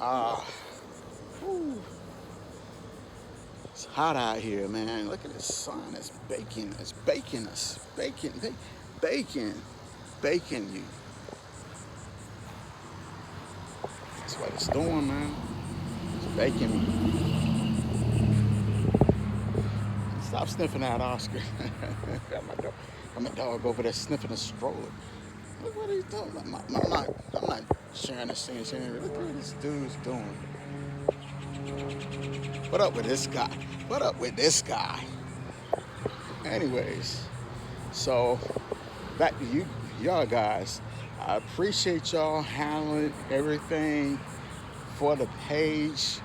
Ah, whew, it's hot out here, man. Look at this sun. It's baking. It's baking us. Baking, baking you. That's what it's doing, man. It's baking me. Stop sniffing that, Oscar. Got my dog over there sniffing a stroller. Look what he's doing. I'm not sharing the scene. Look what this dude's doing. What up with this guy? What up with this guy? Anyways, so back to y'all guys. I appreciate y'all handling everything for the page,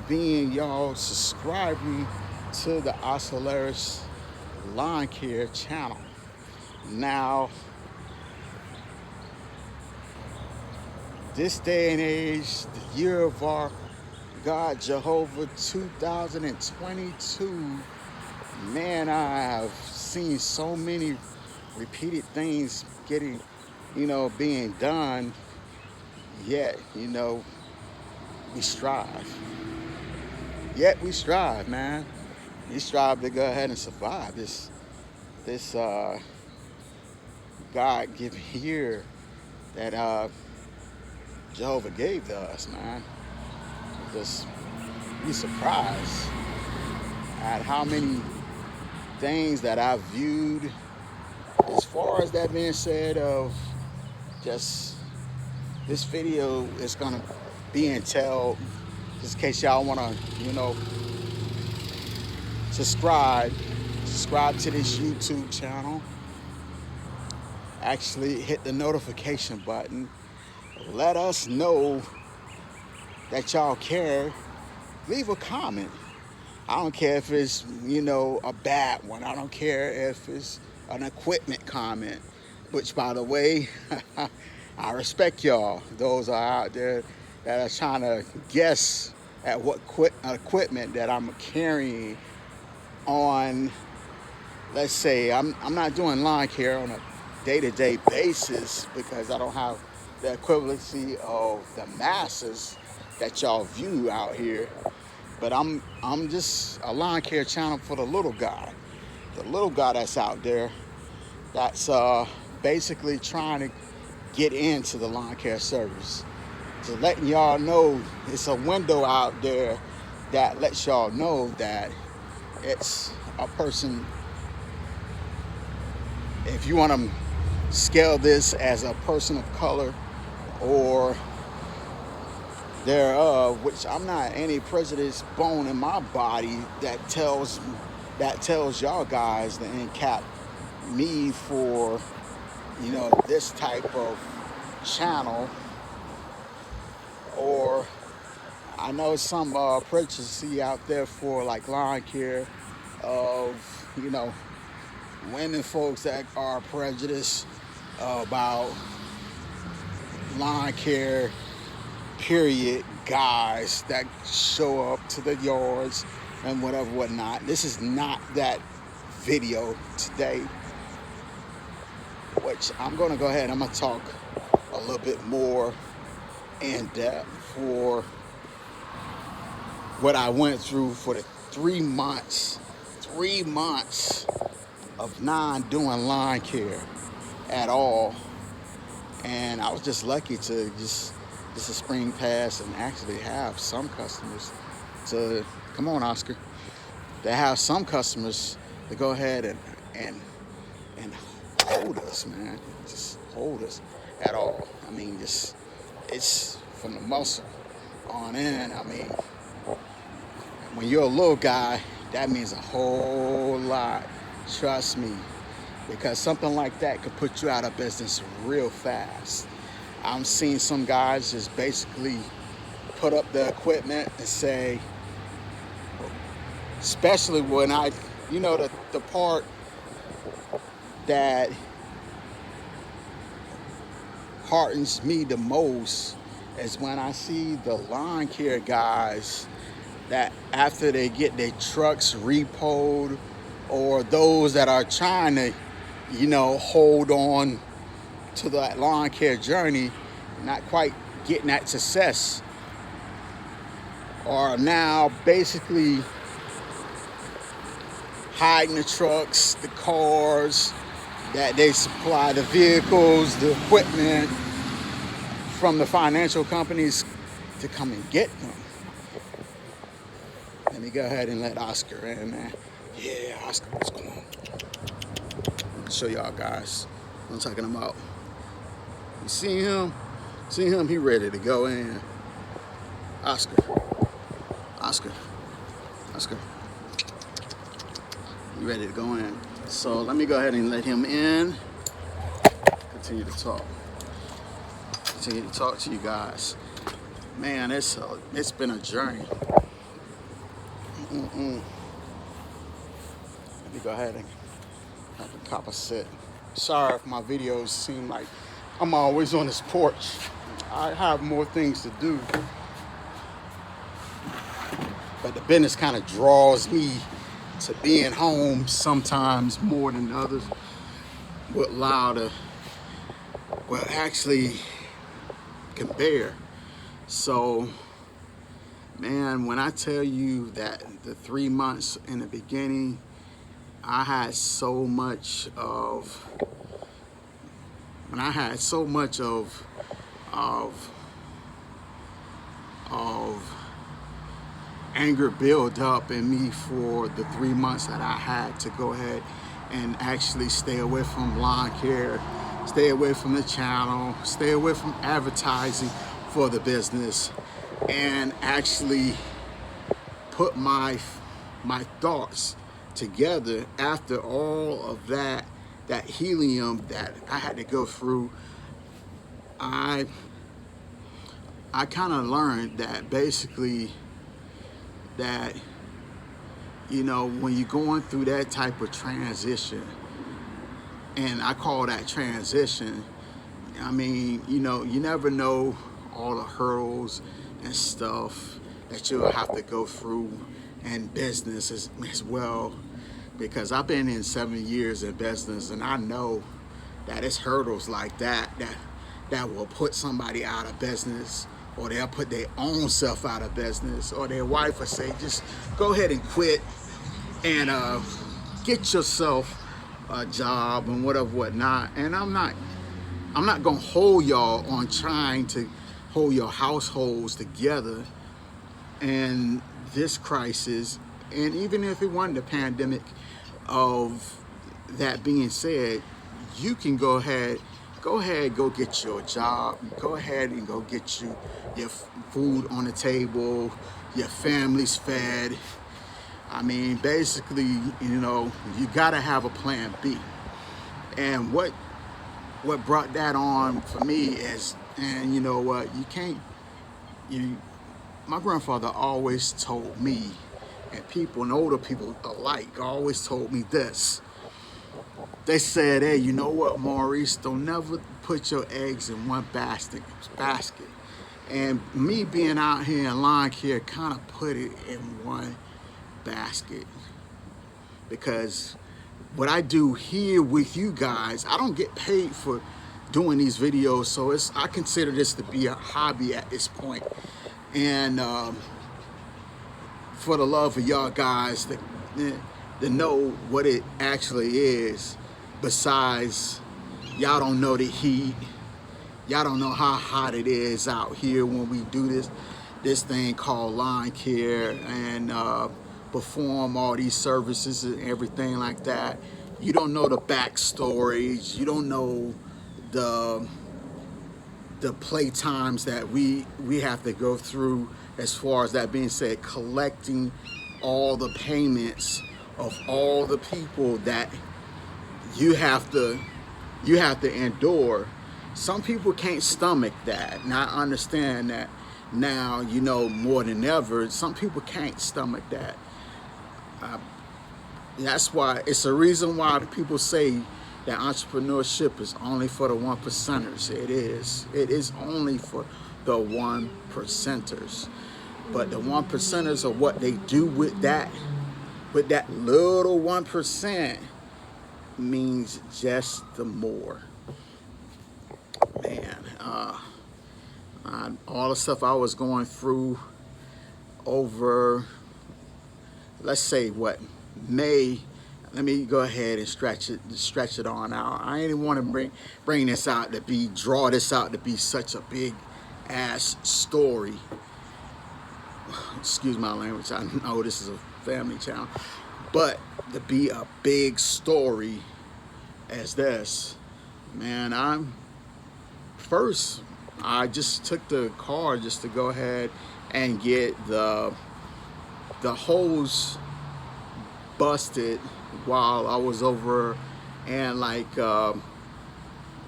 being y'all subscribing to the Oscillers Lawn Care channel. Now, this day and age, the year of our God Jehovah 2022, man, I have seen so many repeated things getting, being done, yet, we strive. Yet we strive, man. We strive to go ahead and survive this God-given year that Jehovah gave to us, man. Just be surprised at how many things that I've viewed. As far as that being said, of just this video is gonna be entailed, just in case y'all wanna, subscribe to this YouTube channel. Actually hit the notification button. Let us know that y'all care. Leave a comment. I don't care if it's, a bad one. I don't care if it's an equipment comment, which, by the way, I respect y'all. Those are out there that are trying to guess at what equipment that I'm carrying on. Let's say I'm not doing lawn care on a day-to-day basis because I don't have the equivalency of the masses that y'all view out here. But I'm just a lawn care channel for the little guy that's out there that's basically trying to get into the lawn care service. So letting y'all know it's a window out there that lets y'all know that it's a person. If you want to scale this as a person of color or thereof, which I'm not any prejudice bone in my body that tells y'all guys to encap me for this type of channel. Or I know some prejudice out there for like lawn care of women folks that are prejudiced about lawn care, period, guys that show up to the yards and whatnot. This is not that video today, which I'm going to go ahead and I'm going to talk a little bit more in depth for what I went through for the 3 months of non-doing lawn care at all. And I was just lucky to just a spring pass and actually have some customers to, come on Oscar, to have some customers to go ahead and hold us, man. Just hold us at all. I mean, just, it's from the muscle on in. I mean, when you're a little guy, that means a whole lot. Trust me, because something like that could put you out of business real fast. I'm seeing some guys just basically put up the equipment and say, especially when the part that heartens me the most is when I see the lawn care guys that after they get their trucks repoed, or those that are trying to, hold on to that lawn care journey, not quite getting that success, are now basically hiding the trucks, the cars, that they supply the vehicles, the equipment from the financial companies to come and get them. Let me go ahead and let Oscar in, man. Yeah, Oscar, what's going on? I'll show y'all guys what I'm talking about. You see him? See him? He ready to go in. Oscar. Oscar. Oscar. You ready to go in? So let me go ahead and let him in. Continue to talk. Continue to talk to you guys. Man, it's been a journey. Let me go ahead and have a cup of sit. Sorry if my videos seem like I'm always on this porch. I have more things to do. But the business kind of draws me to being home sometimes more than others. What louder, well, actually can bear. So, man, when I tell you that the 3 months in the beginning, I had so much of anger build up in me for the 3 months that I had to go ahead and actually stay away from lawn care, stay away from the channel, stay away from advertising for the business, and actually put my thoughts together after all of that helium that I had to go through. I kind of learned that basically that, you know, when you're going through that type of transition, and I call that transition, I mean, you know, you never know all the hurdles and stuff that you'll have to go through in business as well, because I've been in 7 years in business, and I know that it's hurdles like that will put somebody out of business, or they'll put their own self out of business, or their wife will say, just go ahead and quit and get yourself a job and whatnot. And I'm not gonna hold y'all on trying to hold your households together in this crisis. And even if it wasn't a pandemic, of that being said, you can go ahead, go get your job, go ahead and go get your food on the table, your family's fed. I mean, basically, you know, you gotta have a plan B. And what brought that on for me is, and you know what, my grandfather always told me, and people and older people alike always told me this. They said, hey, you know what, Maurice, don't never put your eggs in one basket. And me being out here in lawn care kind of put it in one basket, because what I do here with you guys, I don't get paid for doing these videos, so I consider this to be a hobby at this point. And for the love of y'all guys to know what it actually is, besides y'all don't know the heat, y'all don't know how hot it is out here when we do this thing called lawn care and perform all these services and everything like that. You don't know the backstories, you don't know the play times that we have to go through, as far as that being said, collecting all the payments of all the people that you have to endure. Some people can't stomach that, and I understand that now, you know, more than ever. Some people can't stomach that. That's why it's a reason why people say that entrepreneurship is only for the 1%ers. It is only for the 1%ers. But the 1%ers are what they do with that little 1% means just the more. Man, all the stuff I was going through over, let's say what, May. Let me go ahead and stretch it on out. I didn't want to bring this out to be, draw this out to be such a big ass story. Excuse my language, I know this is a family channel, but to be a big story as this, man, I just took the car just to go ahead and get the hose busted while I was over, and like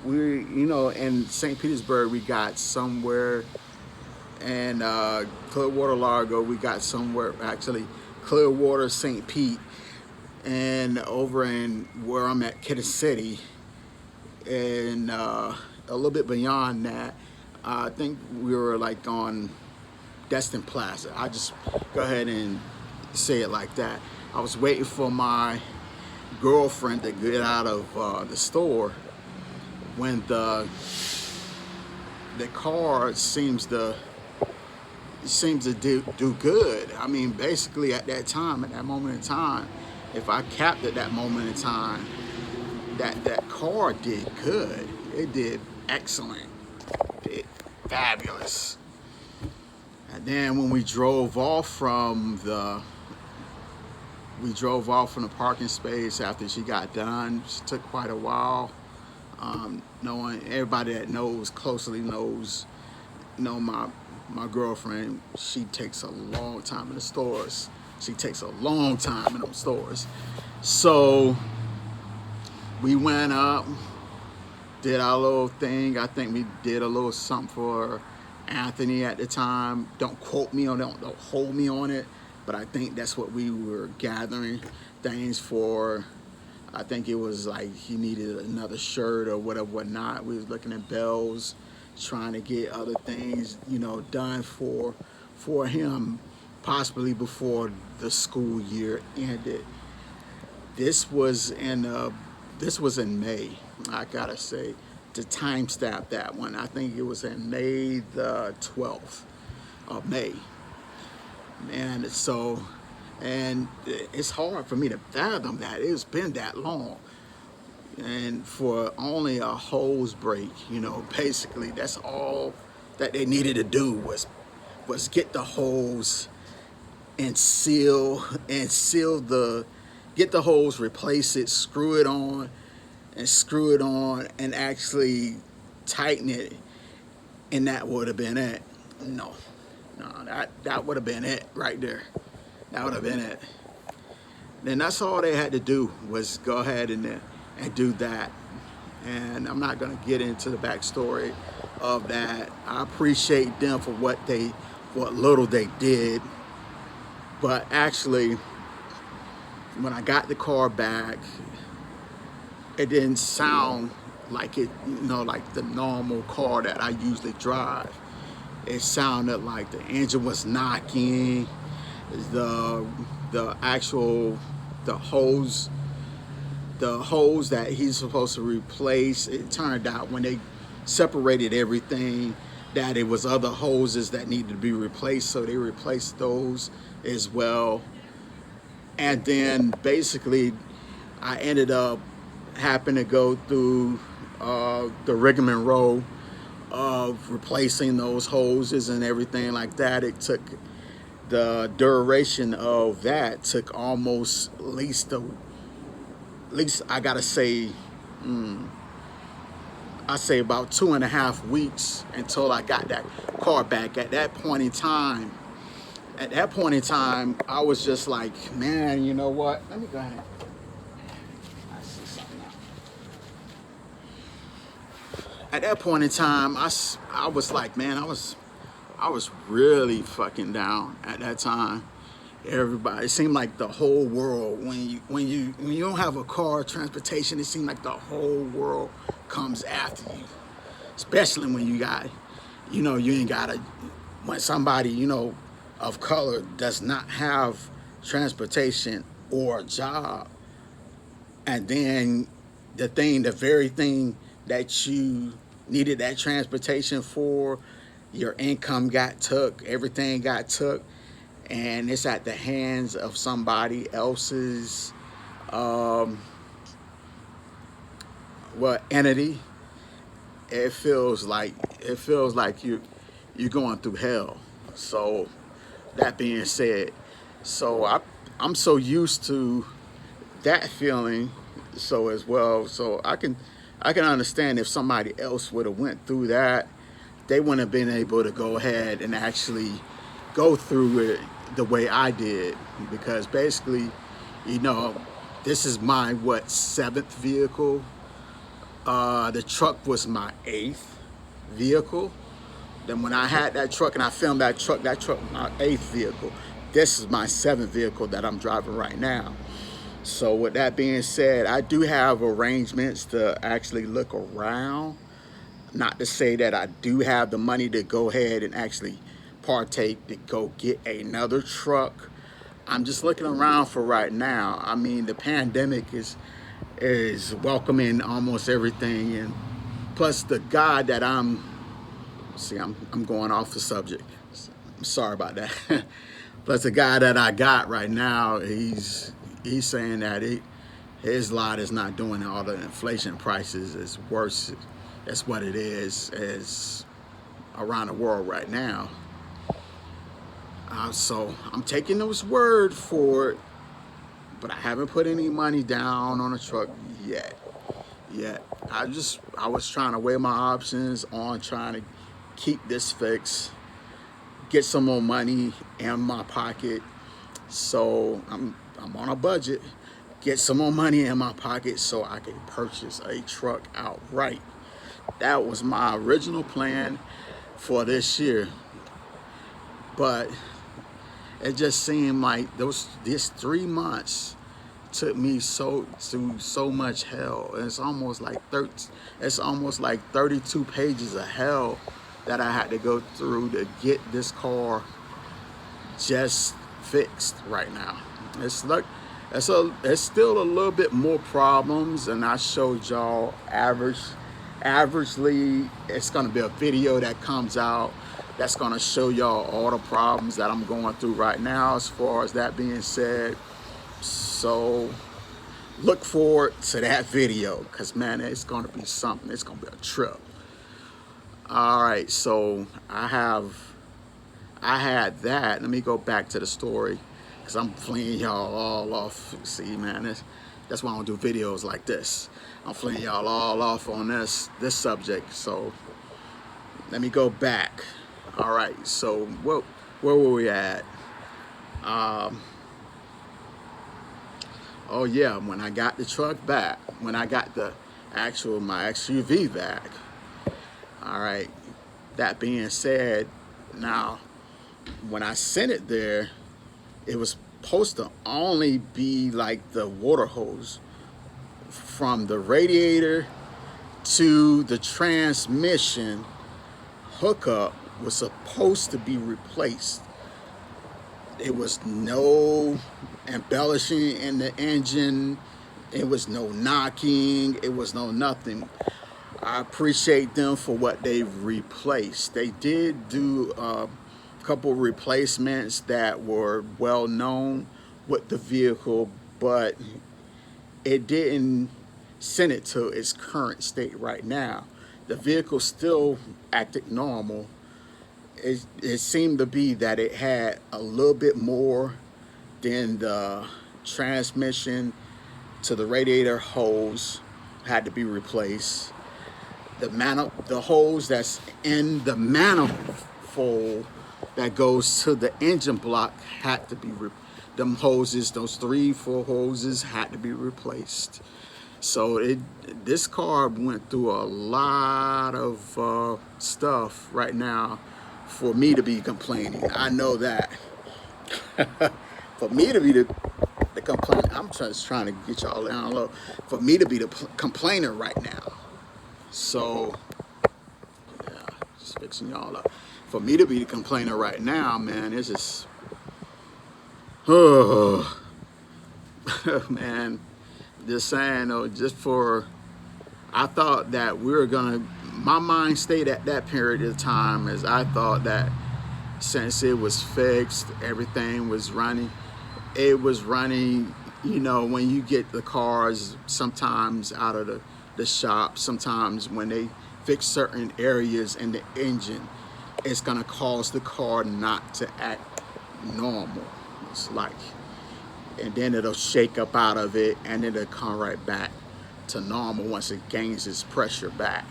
in St. Petersburg we got somewhere, and Clearwater Largo we got somewhere, actually Clearwater, St. Pete, and over in where I'm at, Kansas City, and a little bit beyond that, I think we were like on Destin Plaza. I just go ahead and say it like that. I was waiting for my girlfriend to get out of the store when the car seems to do good. I mean, basically at that time, at that moment in time, if I capped at that moment in time, that car did good. It did excellent. It did fabulous. And then when we drove off from the parking space after she got done, she took quite a while. Everybody that closely knows my girlfriend, she takes a long time in the stores. She takes a long time in those stores. So we went up, did our little thing. I think we did a little something for Anthony at the time. Don't quote me on it, don't hold me on it, but I think that's what we were gathering things for. I think it was like he needed another shirt or whatnot. We was looking at bells, trying to get other things, done for him, possibly before the school year ended. This was in May. I gotta say, to timestamp that one, I think it was in May the 12th of May. And so, and it's hard for me to fathom that it's been that long, and for only a hose break, basically that's all that they needed to do was get the hose and get the hose, replace it, screw it on, and actually tighten it, and that would have been it. No, that would have been it right there. That would have been it. Then that's all they had to do was go ahead and do that. And I'm not gonna get into the backstory of that. I appreciate them for what little they did. But actually, when I got the car back, it didn't sound like it, like the normal car that I usually drive. It sounded like the engine was knocking, the hose that he's supposed to replace. It turned out when they separated everything that it was other hoses that needed to be replaced, so they replaced those as well. And then basically I ended up having to go through the rigmarole of replacing those hoses and everything like that. It took, the duration of that took almost at least I gotta say, I say about 2.5 weeks until I got that car back. At that point in time, I was just like, man, you know what? Let me go ahead. I see something now. At that point in time, I was like, man, I was really fucking down at that time. Everybody, it seemed like the whole world, when you don't have a car, transportation, it seemed like the whole world comes after you. Especially when you got, you ain't got when somebody, of color does not have transportation or a job, and then the very thing that you needed that transportation for, your income got took, everything got took, and it's at the hands of somebody else's um, entity. It feels like you're going through hell. So that being said, so I'm so used to that feeling, so as well. So I can understand if somebody else would have went through that, they wouldn't have been able to go ahead and actually go through it the way I did, because basically, you know, this is my seventh vehicle. The truck was my eighth vehicle. Then when I had that truck and I filmed that truck my eighth vehicle. This is my seventh vehicle that I'm driving right now. So with that being said, I do have arrangements to actually look around. Not to say that I do have the money to go ahead and actually partake to go get another truck. I'm just looking around for right now. I mean, the pandemic is welcoming almost everything, and plus the guy that I'm going off the subject. I'm sorry about that. Plus the guy that I got right now, he's saying that his lot is not doing all the inflation prices is worse. That's what it is as around the world right now. So I'm taking his word for it, but I haven't put any money down on a truck yet. I was trying to weigh my options on trying to keep this fixed, get some more money in my pocket. So I'm on a budget, get some more money in my pocket so I can purchase a truck outright. That was my original plan for this year, but it just seemed like this 3 months took me through so much hell. It's almost like 32 pages of hell that I had to go through to get this car just fixed right now. It's still a little bit more problems, and I showed y'all averagely it's gonna be a video that comes out that's gonna show y'all all the problems that I'm going through right now. As far as that being said, so look forward to that video, because man, it's gonna be something. It's gonna be a trip. All right, so I had that. Let me go back to the story, because I'm fleeing y'all all off. See, man, that's why I don't do videos like this. I'm fleeing y'all all off on this subject. So let me go back. All right, so where were we at? Oh yeah, when I got the truck back, when I got my SUV back. All right, that being said, now when I sent it there, it was supposed to only be like the water hose from the radiator to the transmission hookup was supposed to be replaced. It was no embellishing in the engine. It was no knocking. It was no nothing. I appreciate them for what they've replaced. They did do a couple replacements that were well known with the vehicle, but it didn't send it to its current state right now. The vehicle still acted normal. It seemed to be that it had a little bit more than the transmission to the radiator hose had to be replaced. The hose that's in the manifold that goes to the engine block had to be them hoses, those 3-4 hoses had to be replaced. So this car went through a lot of stuff right now for me to be complaining. I know that. For me to be the complainer, I'm just trying to get y'all down low. For me to be the complainer right now. So, yeah, just fixing y'all up. For me to be the complainer right now, man, it's just, oh, man, just saying, though, I thought that we were gonna, my mind state at that period of time is I thought that since it was fixed, everything was running. It was running, you know, when you get the cars sometimes out of the shop, sometimes when they fix certain areas in the engine, it's gonna cause the car not to act normal. It's like, and then it'll shake up out of it and then it'll come right back to normal once it gains its pressure back.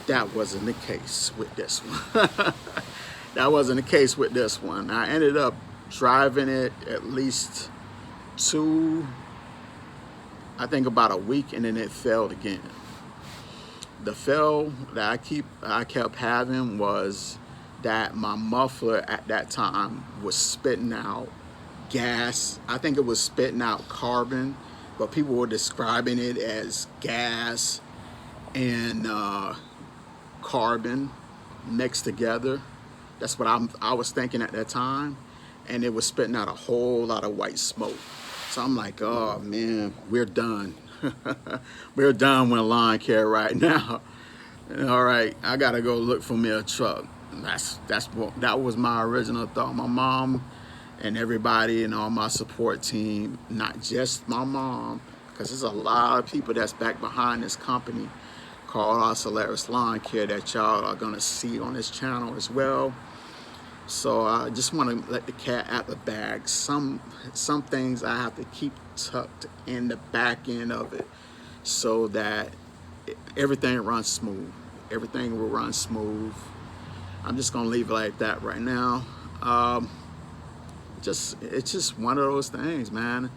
That wasn't the case with this one. That wasn't the case with this one. I ended up driving it at least I think about a week, and then it failed again. The fail that I kept having was that my muffler at that time was spitting out gas. I think it was spitting out carbon, but people were describing it as gas and carbon mixed together. That's what I was thinking at that time, and it was spitting out a whole lot of white smoke. So I'm like, oh man, we're done. We're done with lawn care right now. All right, I gotta go look for me a truck. That was my original thought. My mom and everybody and all my support team, not just my mom, because there's a lot of people that's back behind this company called Solaris Lawn Care that y'all are gonna see on this channel as well. So I just want to let the cat out the bag. Some things I have to keep tucked in the back end of it so that everything runs smooth. Everything will run smooth. I'm just gonna leave it like that right now. It's just one of those things, man.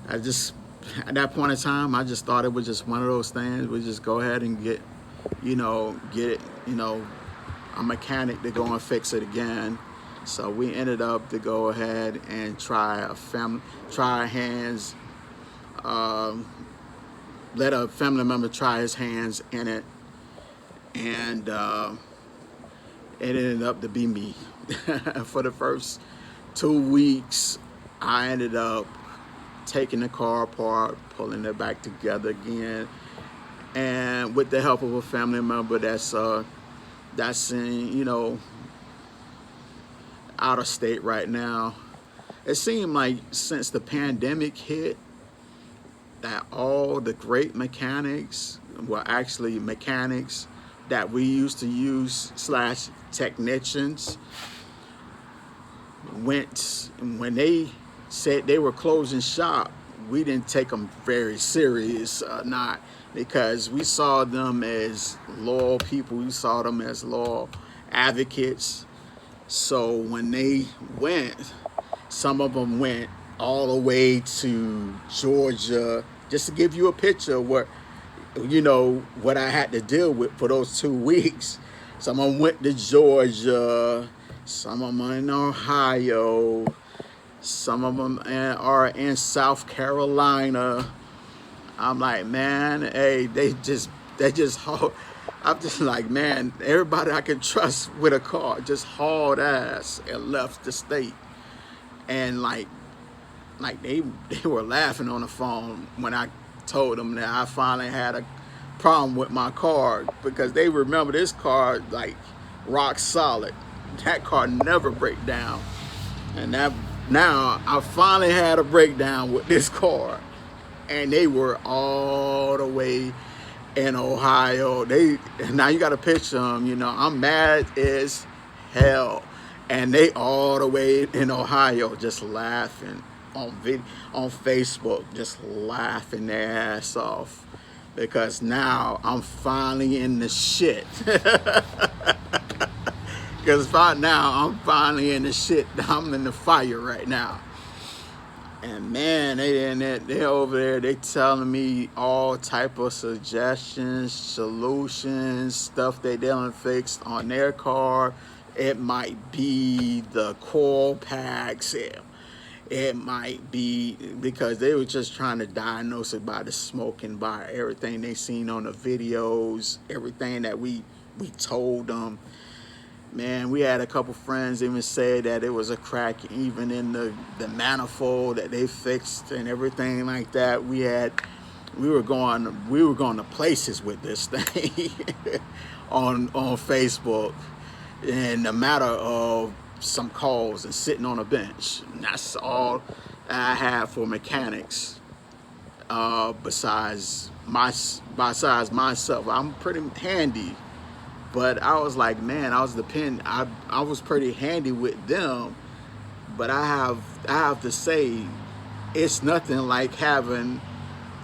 At that point in time, I just thought it was just one of those things. We just go ahead and get a mechanic to go and fix it again. So we ended up to go ahead and try our hands, let a family member try his hands in it, and it ended up to be me. For the first 2 weeks, I ended up taking the car apart, pulling it back together again, and with the help of a family member that's in, you know, out of state right now. It seemed like since the pandemic hit that all the great mechanics, well, actually mechanics that we used to use / technicians, when they said they were closing shop, we didn't take them very serious, not because we saw them as loyal people, we saw them as loyal advocates. So when they went, some of them went all the way to Georgia, just to give you a picture of what, you know, what I had to deal with for those 2 weeks. Some of them went to Georgia, some of them in Ohio, some of them are in South Carolina. I'm like, man, hey, they just haul. I'm just like, man, everybody I can trust with a car just hauled ass and left the state. And like they were laughing on the phone when I told them that I finally had a problem with my car, because they remember this car like rock solid. That car never break down. And now I finally had a breakdown with this car. And they were all the way in Ohio. Now you got to picture them, you know, I'm mad as hell. And they all the way in Ohio just laughing on Facebook, just laughing their ass off. Because now I'm finally in the shit. Because now I'm finally in the shit. I'm in the fire right now. And man, they over there, they telling me all type of suggestions, solutions, stuff they done fixed on their car. It might be the coil packs. It might be because they were just trying to diagnose it by the smoke and by everything they seen on the videos, everything that we told them. Man, we had a couple friends even say that it was a crack even in the manifold that they fixed and everything like that. We were going to places with this thing on Facebook. in a matter of some calls and sitting on a bench. And that's all I have for mechanics. Besides myself, I'm pretty handy. But I was like, man, I was pretty handy with them. But I have to say, it's nothing like having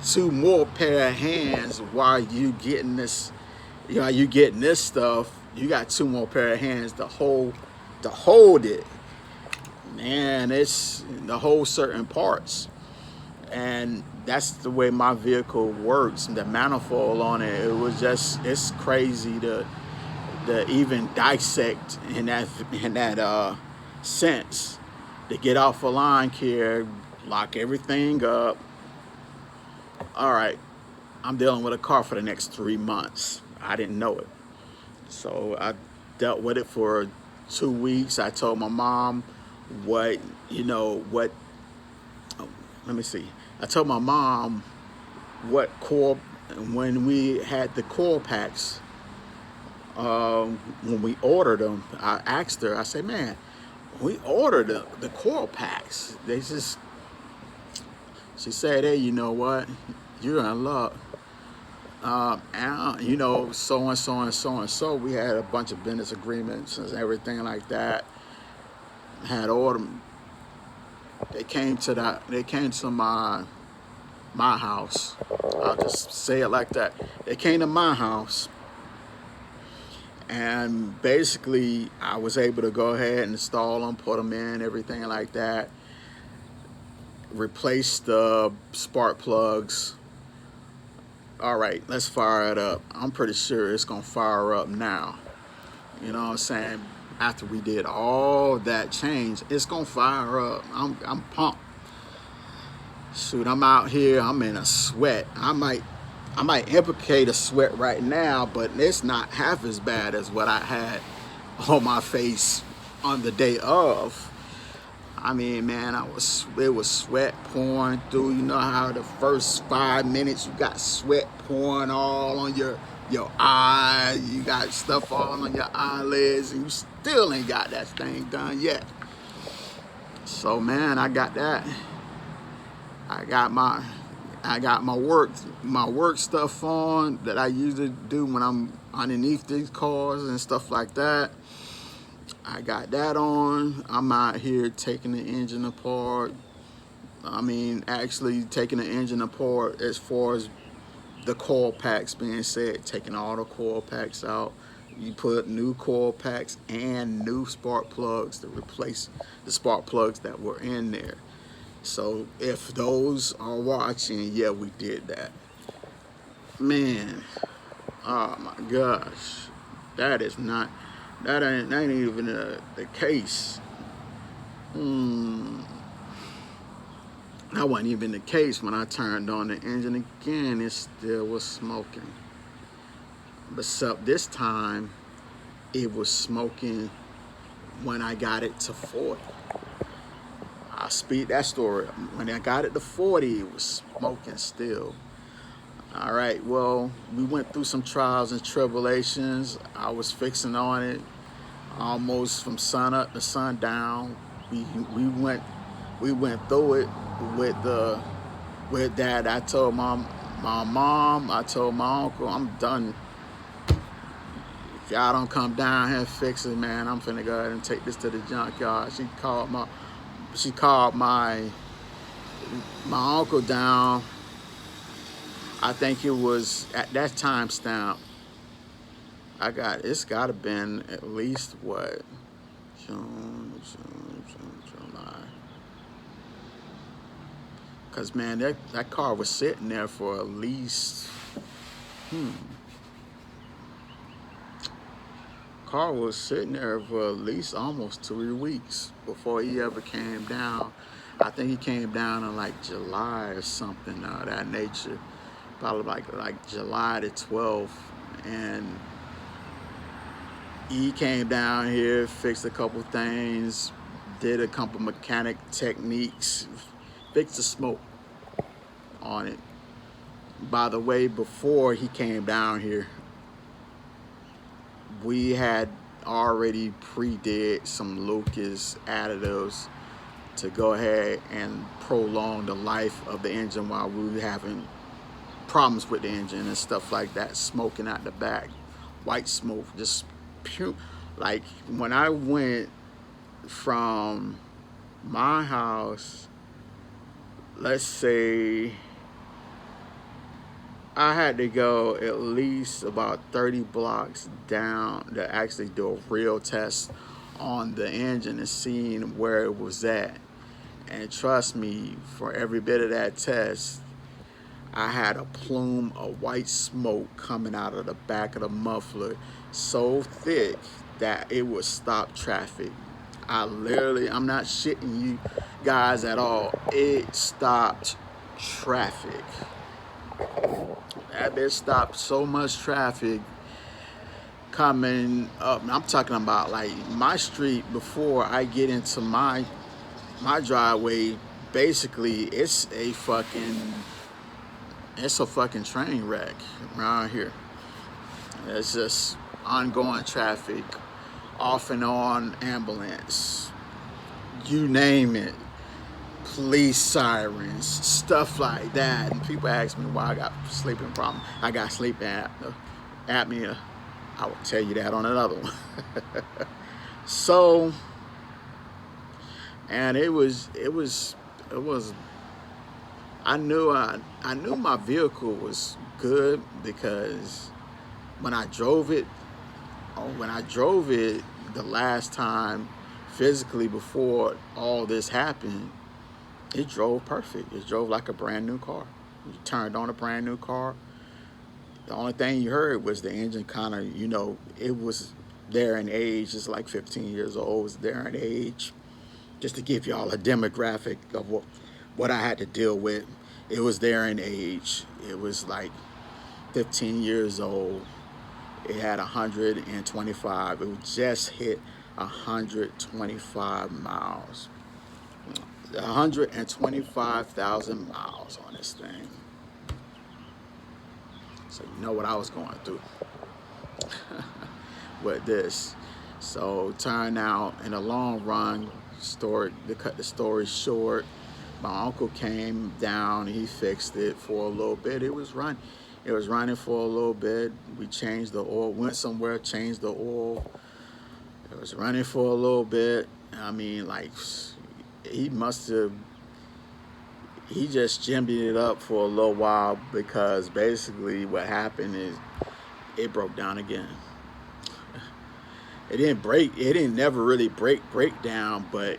two more pair of hands while you getting this, you getting this stuff. You got two more pair of hands to hold it. Man, it's the whole certain parts. And that's the way my vehicle works. The manifold on it, it's crazy to even dissect in that sense. To get off a line care, lock everything up. All right, I'm dealing with a car for the next 3 months. I didn't know it. So I dealt with it for 2 weeks. I told my mom what, what, oh, let me see. I told my mom what core, when we had the core packs, when we ordered them, I asked her, I said, man, we ordered the core packs. She said, hey, you know what? You're in luck. And, so and so and so and so. We had a bunch of business agreements and everything like that. Had ordered. They came to my house. I'll just say it like that. They came to my house, and basically I was able to go ahead and install them, put them in, everything like that. Replace the spark plugs. All right, let's fire it up. I'm pretty sure it's gonna fire up now. You know what I'm saying? After we did all that change, it's gonna fire up. I'm pumped. Shoot, I'm out here. I'm in a sweat. I might implicate a sweat right now, but it's not half as bad as what I had on my face on the day of. I mean, man, it was sweat pouring through. You know how the first 5 minutes you got sweat pouring all on your eye, you got stuff all on your eyelids, and you still ain't got that thing done yet. So, man, I got that. I got my work stuff on that I usually do when I'm underneath these cars and stuff like that. I got that on. I'm out here taking the engine apart. I mean, actually taking the engine apart as far as the coil packs being said, taking all the coil packs out. You put new coil packs and new spark plugs to replace the spark plugs that were in there. So if those are watching, yeah, we did that. Man, oh my gosh, that is not, that ain't even the case. That wasn't even the case when I turned on the engine again. It still was smoking. But this time, it was smoking when I got it to 40. I'll speed that story up. When I got it to 40, it was smoking still. All right, well, we went through some trials and tribulations. I was fixing on it almost from sun up to sundown. We went through it with that. I told my mom, I told my uncle, I'm done. If y'all don't come down here and fix it, man, I'm finna go ahead and take this to the junkyard. She called my uncle down. I think it was at that time stamp. It's gotta been at least what, June, July. Cause man, that car was sitting there for at least, car was sitting there for at least almost 3 weeks before he ever came down. I think he came down in like July or something of that nature, probably like July the 12th, and he came down here, fixed a couple things, did a couple mechanic techniques, fixed the smoke on it. By the way, before he came down here, we had already pre-did some Lucas additives to go ahead and prolong the life of the engine while we were having problems with the engine and stuff like that, smoking out the back, white smoke, just pure. Like when I went from my house, let's say I had to go at least about 30 blocks down to actually do a real test on the engine and seeing where it was at. And trust me, for every bit of that test, I had a plume of white smoke coming out of the back of the muffler so thick that it would stop traffic. I'm not shitting you guys at all. It stopped traffic. That bitch stopped so much traffic coming up. I'm talking about like my street before I get into my driveway. Basically, it's a fucking train wreck around here. It's just ongoing traffic, off and on ambulance, you name it, police sirens, stuff like that. And people ask me why I got sleeping problem. I got sleep apnea. I will tell you that on another one. So, and it was. I knew my vehicle was good because when I drove it the last time physically before all this happened, it drove perfect. It drove like a brand new car. You turned on a brand new car. The only thing you heard was the engine kind of, it was there in age. It's like 15 years old. It was there in age. Just to give y'all a demographic of what I had to deal with. It was there in age. It was like 15 years old. It had 125. It just hit 125 miles. 125,000 miles on this thing. So you know what I was going through with this. So turned out in the long run, to cut the story short, my uncle came down, he fixed it for a little bit. It was running for a little bit. We changed the oil, went somewhere, changed the oil. It was running for a little bit. I mean, like, he just jimmied it up for a little while, because basically what happened is it broke down again. It didn't never really break down, but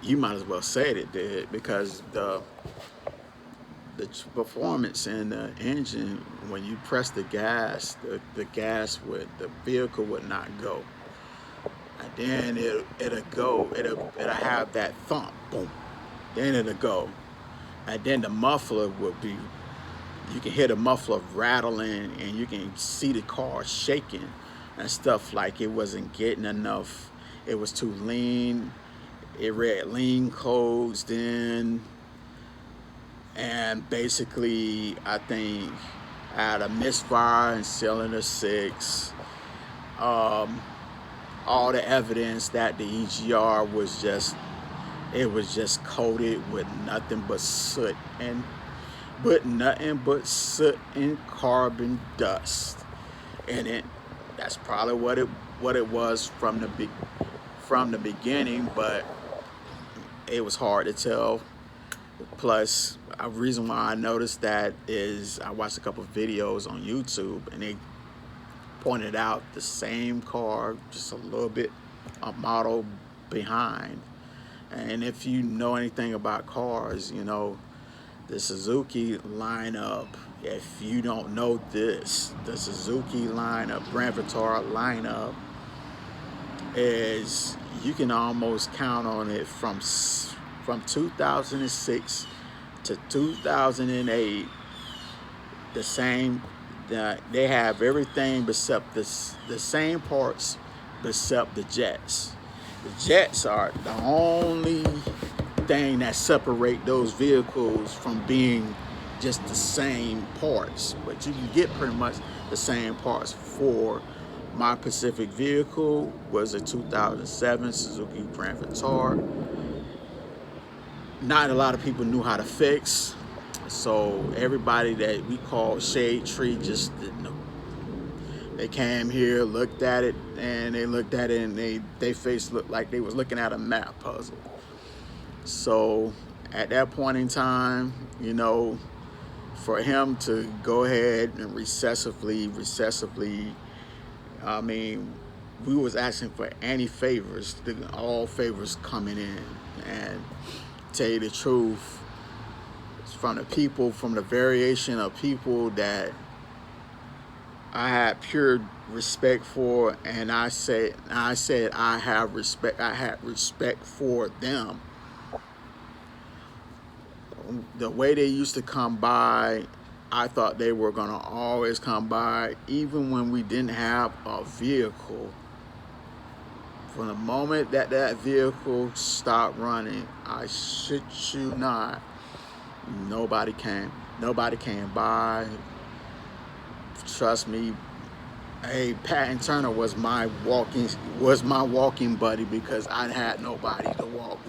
you might as well say it did, because the performance in the engine, when you press the gas, the vehicle would not go. And then it'll go, it'll have that thump, boom. Then it'll go. And then the muffler will be, you can hear the muffler rattling, and you can see the car shaking and stuff, like it wasn't getting enough. It was too lean. It read lean codes then. And basically, I think I had a misfire in cylinder 6. All the evidence that the EGR was just coated with nothing but soot and carbon dust in it. That's probably what it was from the beginning, but it was hard to tell. Plus, a reason why I noticed that is I watched a couple of videos on YouTube, and they pointed out the same car, just a little bit a model behind. And if you know anything about cars, you know the Suzuki lineup. If you don't know this, the Suzuki lineup, Grand Vitara lineup, is, you can almost count on it from 2006 to 2008, the same. They have everything except the same parts, except the jets. The jets are the only thing that separate those vehicles from being just the same parts, but you can get pretty much the same parts for My Pacific vehicle was a 2007 Suzuki Grand Vitara. Not a lot of people knew how to fix, so everybody that we called Shade Tree just didn't know. They came here, looked at it, and they looked at it, and they face looked like they was looking at a map puzzle. So at that point in time, for him to go ahead and recessively, I mean, we was asking for any favors, all favors coming in, and tell you the truth, from the variation of people that I had pure respect for, and I said I had respect for them. The way they used to come by, I thought they were gonna always come by, even when we didn't have a vehicle. From the moment that vehicle stopped running, I shit you not, nobody came. Nobody came by. Trust me. Hey, Patton Turner was my walking buddy, because I had nobody to walk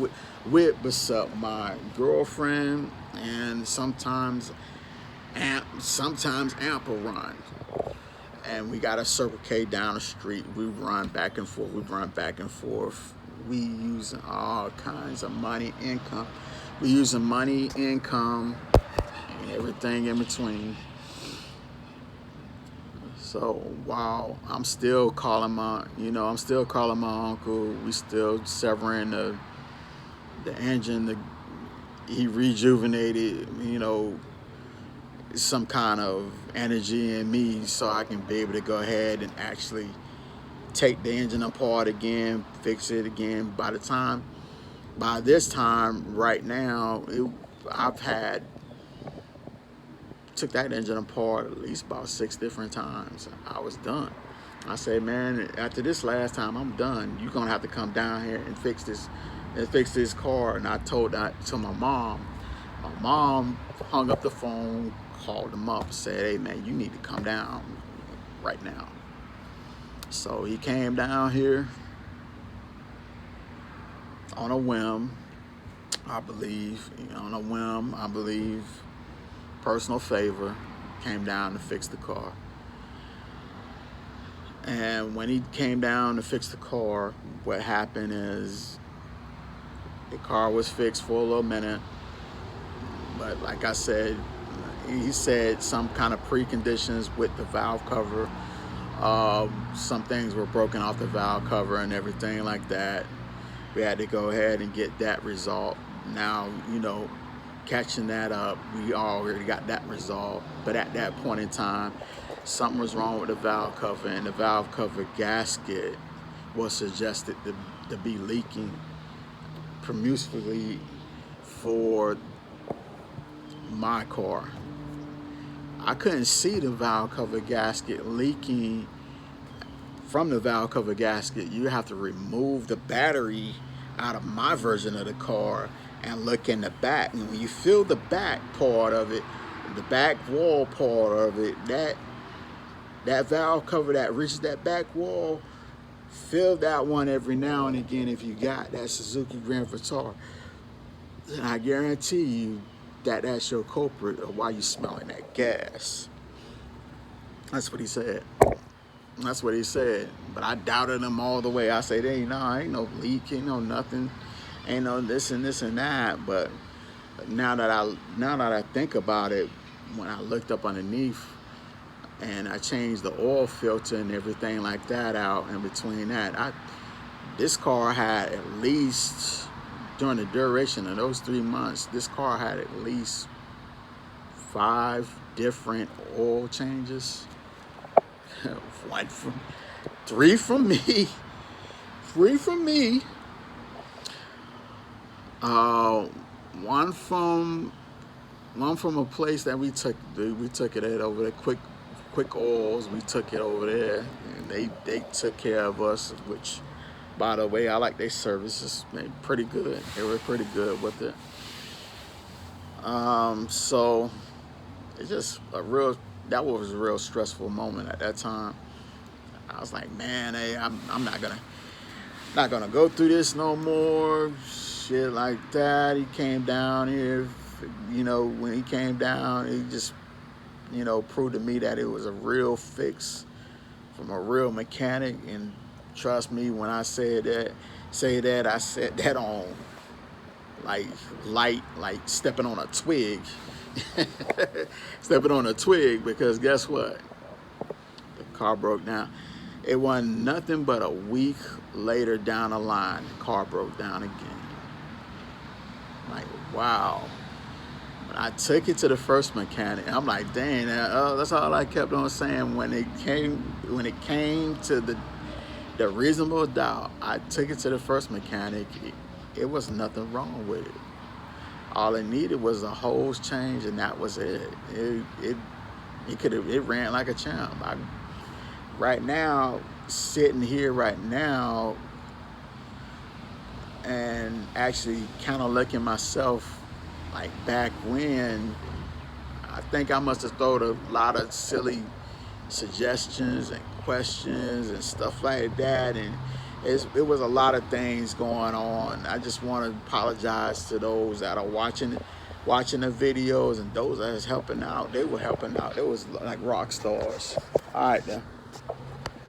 with except my girlfriend, and sometimes Ample run. And we got a Circle K down the street. We run back and forth. We using all kinds of money, income. We using money, income, and everything in between. So while I'm still calling my uncle, we still severing the engine. He rejuvenated, some kind of energy in me, so I can be able to go ahead and actually take the engine apart again, fix it again. By this time, right now, I've took that engine apart at least about 6 different times. I was done. I said, man, after this last time, I'm done. You're gonna have to come down here and fix this car. And I told that to my mom. My mom hung up the phone, called him up, said, hey man, you need to come down right now. So he came down here on a whim, I believe. Personal favor, came down to fix the car. And when he came down to fix the car, what happened is the car was fixed for a little minute, but like I said, he said some kind of preconditions with the valve cover. Some things were broken off the valve cover and everything like that. We had to go ahead and get that resolved. Now, catching that up, we already got that resolved. But at that point in time, something was wrong with the valve cover, and the valve cover gasket was suggested to be leaking promiscuously for my car. I couldn't see the valve cover gasket leaking. From the valve cover gasket, you have to remove the battery out of my version of the car and look in the back. And when you feel the back part of it, the back wall part of it, that valve cover that reaches that back wall, feel that one every now and again if you got that Suzuki Grand Vitara. And I guarantee you that's your culprit of why you smelling that gas. That's what he said. But I doubted him all the way. I said, ain't no leak, ain't no nothing, ain't no this and that. But now that I think about it, when I looked up underneath and I changed the oil filter and everything like that out, in between that, this car had at least, during the duration of those 3 months, this car had at least 5 different oil changes. 3 from me. One from a place that we took it at over there, Quick Oils. We took it over there, and they took care of us. Which, by the way, I like their services. Pretty good. They were pretty good with it. So it's just that was a real stressful moment at that time. I was like, man, hey, I'm not gonna go through this no more. Shit like that. He came down here, you know, when he came down, he just, you know, proved to me that it was a real fix from a real mechanic. And trust me when I say that, I said that on like light, like stepping on a twig. Stepping on a twig, because guess what? The car broke down. It wasn't nothing but a week later down the line, the car broke down again. Like, wow. When I took it to the first mechanic, I'm like, dang, that's all I kept on saying. When it came to the reasonable doubt, I took it to the first mechanic. It was nothing wrong with it. All it needed was a hose change, and that was it. It ran like a champ. Right now, sitting here right now, and actually kind of looking myself like back when, I think I must have thrown a lot of silly suggestions and questions and stuff like that, and it was a lot of things going on. I just want to apologize to those that are watching the videos, and those that is helping out. They were helping out. It was like rock stars. All right, then.